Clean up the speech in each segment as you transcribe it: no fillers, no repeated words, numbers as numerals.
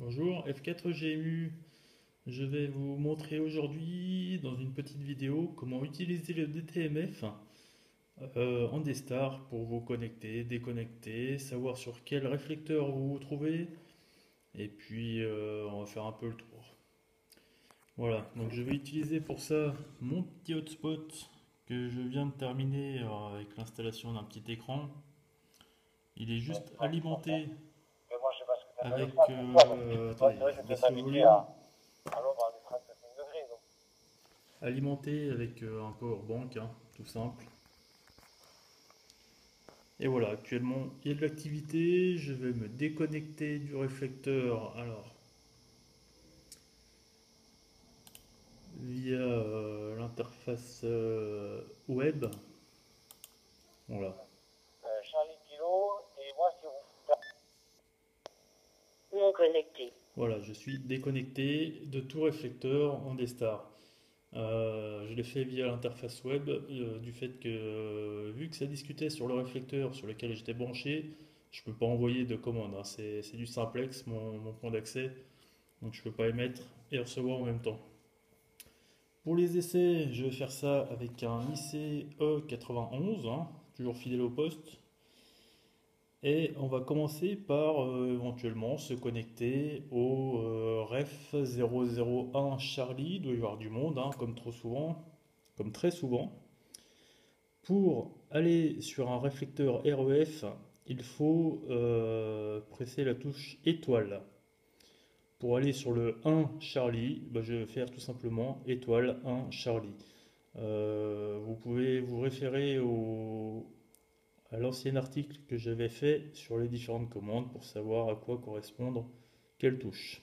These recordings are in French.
Bonjour, F4 GMU. Je vais vous montrer aujourd'hui dans une petite vidéo comment utiliser le DTMF en D-Star pour vous connecter, déconnecter, savoir sur quel réflecteur vous vous trouvez et puis on va faire un peu le tour. Voilà, donc je vais utiliser pour ça mon petit hotspot que je viens de terminer avec l'installation d'un petit écran. Il est juste alimenté Mais moi, je sais pas ce que t'as fait le avec... froid. Ouais, attendez, c'est vrai je que tu baisse t'es le habitué volume. à l'ombre à 37 degrés. Donc. Alimenté avec un powerbank, hein, tout simple. Et voilà, actuellement il y a de l'activité, je vais me déconnecter du réflecteur alors via l'interface web. Voilà, Charlie Kilo, et moi, si vous. Non connecté. voilà, je suis déconnecté de tout réflecteur en D-Star. Je l'ai fait via l'interface web du fait que vu que ça discutait sur le réflecteur sur lequel j'étais branché, je peux pas envoyer de commande, hein. C'est du simplex mon point d'accès. Donc je ne peux pas émettre et recevoir en même temps. Pour les essais, je vais faire ça avec un ICE91, hein, toujours fidèle au poste. Et on va commencer par éventuellement se connecter au ref 001 Charlie. Il doit y avoir du monde, hein, comme trop souvent, comme très souvent. Pour aller sur un réflecteur REF, il faut presser la touche étoile. Pour aller sur le 1 Charlie, bah, je vais faire tout simplement étoile 1 Charlie. Vous pouvez vous référer à l'ancien article que j'avais fait sur les différentes commandes pour savoir à quoi correspondre quelle touche.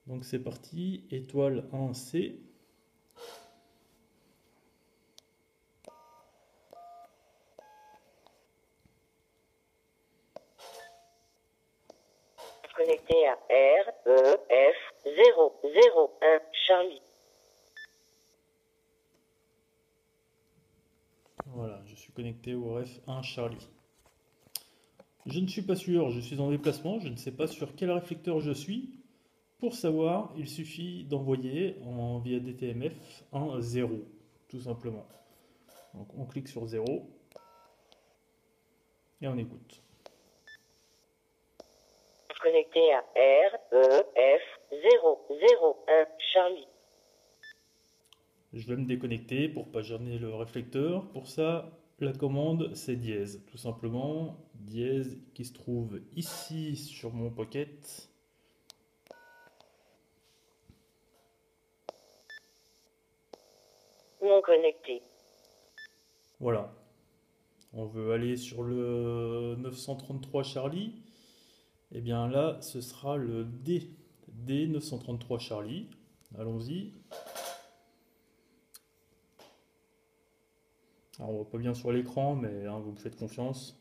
Donc c'est parti, étoile 1 C. Connecté à REF 001 Charlie. Voilà, je suis connecté au ref 1 Charlie. Je ne suis pas sûr, je suis en déplacement, je ne sais pas sur quel réflecteur je suis. Pour savoir, il suffit d'envoyer via DTMF un 0, tout simplement. Donc on clique sur 0 et on écoute. Connecté à REF 001 Charlie. Je vais me déconnecter pour pas gêner le réflecteur. Pour ça, la commande c'est dièse, tout simplement. Dièse qui se trouve ici sur mon pocket. Non connecté. Voilà. On veut aller sur le 933 Charlie. Et bien là, ce sera le D 933 Charlie. Allons-y. Alors, on voit pas bien sur l'écran, mais hein, vous me faites confiance.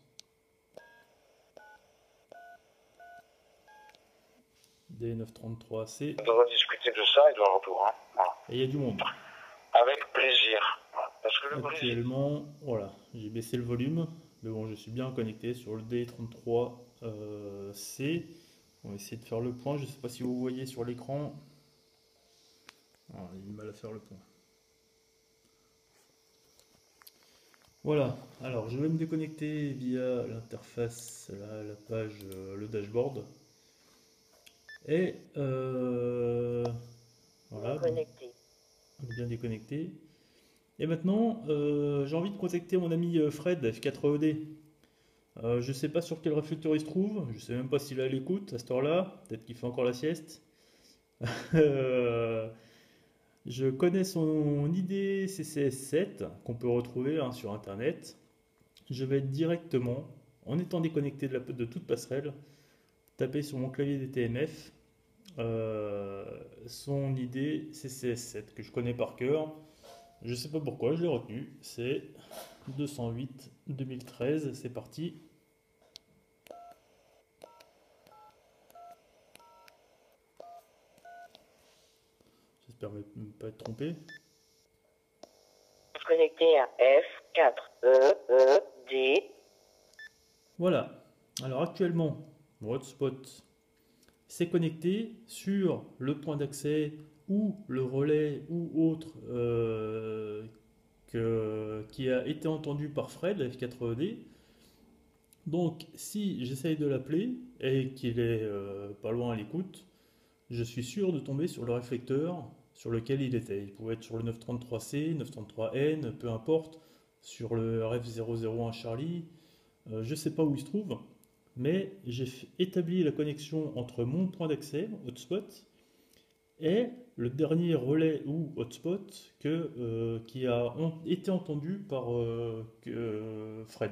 D933C. On devrait discuter de ça et de leur retour. Hein. Voilà. Et il y a du monde. Avec plaisir. Voilà. Parce que le Brésil. Actuellement, voilà, j'ai baissé le volume. Mais bon, je suis bien connecté sur le D33C. On va essayer de faire le point. Je ne sais pas si vous voyez sur l'écran. Ah, il a du mal à faire le point. Voilà, alors je vais me déconnecter via l'interface, la page, le dashboard. Et voilà, donc, Connecté. on est bien déconnecté. Et maintenant, j'ai envie de contacter mon ami Fred, F4ED. Je ne sais pas sur quel réflecteur il se trouve, je ne sais même pas s'il est à l'écoute à cette heure-là, peut-être qu'il fait encore la sieste. Euh, je connais son ID CCS7 qu'on peut retrouver hein, sur internet. Je vais directement, en étant déconnecté de toute passerelle, taper sur mon clavier DTMF son ID CCS7 que je connais par cœur. Je ne sais pas pourquoi, je l'ai retenu. C'est 208 2013. C'est parti. J'espère ne pas être trompé. Connecté à F4EED. Voilà. Alors actuellement, mon hotspot c'est connecté sur le point d'accès ou le relais ou autre qui a été entendu par Fred, F4D. Donc, si j'essaye de l'appeler et qu'il est pas loin à l'écoute, je suis sûr de tomber sur le réflecteur sur lequel il était. Il pouvait être sur le 933C, 933N, peu importe, sur le RF001 Charlie. Je ne sais pas où il se trouve, mais j'ai établi la connexion entre mon point d'accès, hotspot, et le dernier relais ou hotspot qui a été entendu par Fred.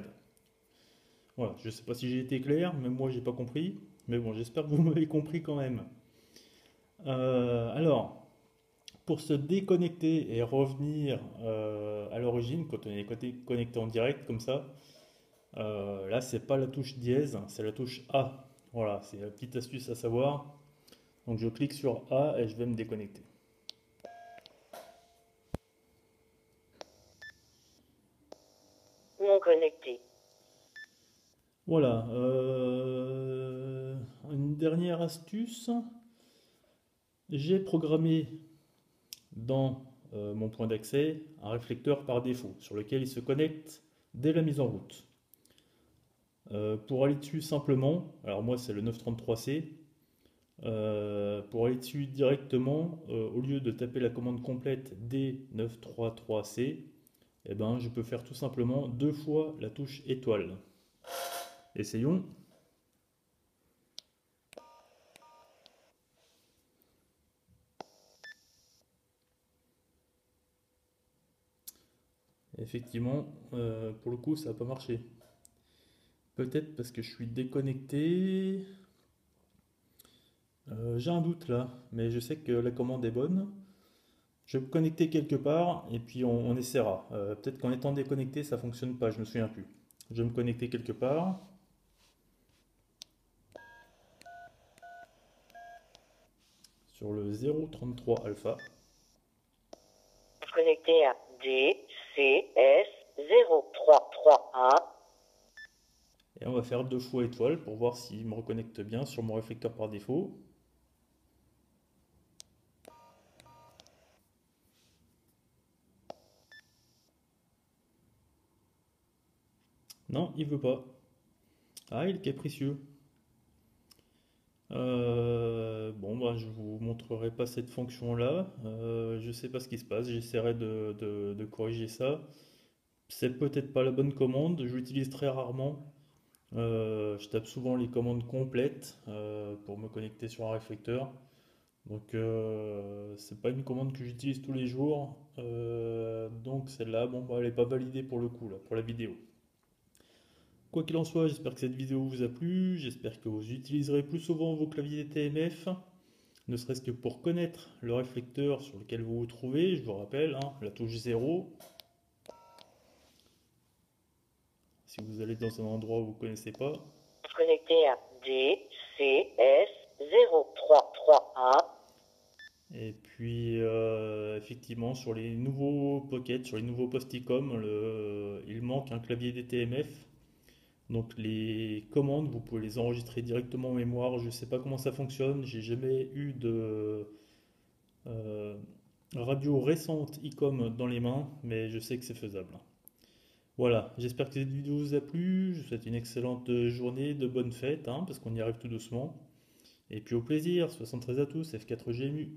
Voilà, je ne sais pas si j'ai été clair, même moi j'ai pas compris, mais bon, j'espère que vous m'avez compris quand même. Alors, pour se déconnecter et revenir à l'origine, quand on est connecté en direct comme ça, là c'est pas la touche dièse, c'est la touche A. Voilà, c'est la petite astuce à savoir. Donc je clique sur A et je vais me déconnecter. Non connecté. Voilà, une dernière astuce. J'ai programmé dans mon point d'accès un réflecteur par défaut sur lequel il se connecte dès la mise en route. Pour aller dessus simplement, alors moi c'est le 933C, pour aller dessus directement, au lieu de taper la commande complète D933C, eh ben, je peux faire tout simplement 2 fois la touche étoile. Essayons. Effectivement, pour le coup, ça n'a pas marché. Peut-être parce que je suis déconnecté. J'ai un doute là, mais je sais que la commande est bonne. Je vais me connecter quelque part et puis on essaiera. Peut-être qu'en étant déconnecté, ça fonctionne pas, je me souviens plus. Je vais me connecter quelque part. Sur le 033 alpha. Connecté à DCS0331. Et on va faire 2 fois étoile pour voir s'il me reconnecte bien sur mon réflecteur par défaut. Non, il veut pas. Ah, il est capricieux. Bon, bah, je vous montrerai pas cette fonction-là. Je sais pas ce qui se passe. J'essaierai de corriger ça. C'est peut-être pas la bonne commande. Je l'utilise très rarement. Je tape souvent les commandes complètes pour me connecter sur un réflecteur. Donc, c'est pas une commande que j'utilise tous les jours. Donc, celle-là, bon, bah, elle n'est pas validée pour le coup, là, pour la vidéo. Quoi qu'il en soit, j'espère que cette vidéo vous a plu, j'espère que vous utiliserez plus souvent vos claviers TMF, ne serait-ce que pour connaître le réflecteur sur lequel vous vous trouvez. Je vous rappelle, hein, la touche 0. Si vous allez dans un endroit où vous ne connaissez pas. Connecté à DCS0331. Et puis, effectivement, sur les nouveaux pockets, sur les nouveaux Posticom, il manque un clavier DTMF. Donc les commandes, vous pouvez les enregistrer directement en mémoire. Je ne sais pas comment ça fonctionne. J'ai jamais eu de radio récente ICOM dans les mains, mais je sais que c'est faisable. Voilà, j'espère que cette vidéo vous a plu. Je vous souhaite une excellente journée, de bonnes fêtes, hein, parce qu'on y arrive tout doucement. Et puis au plaisir, 73 à tous, F4GMU.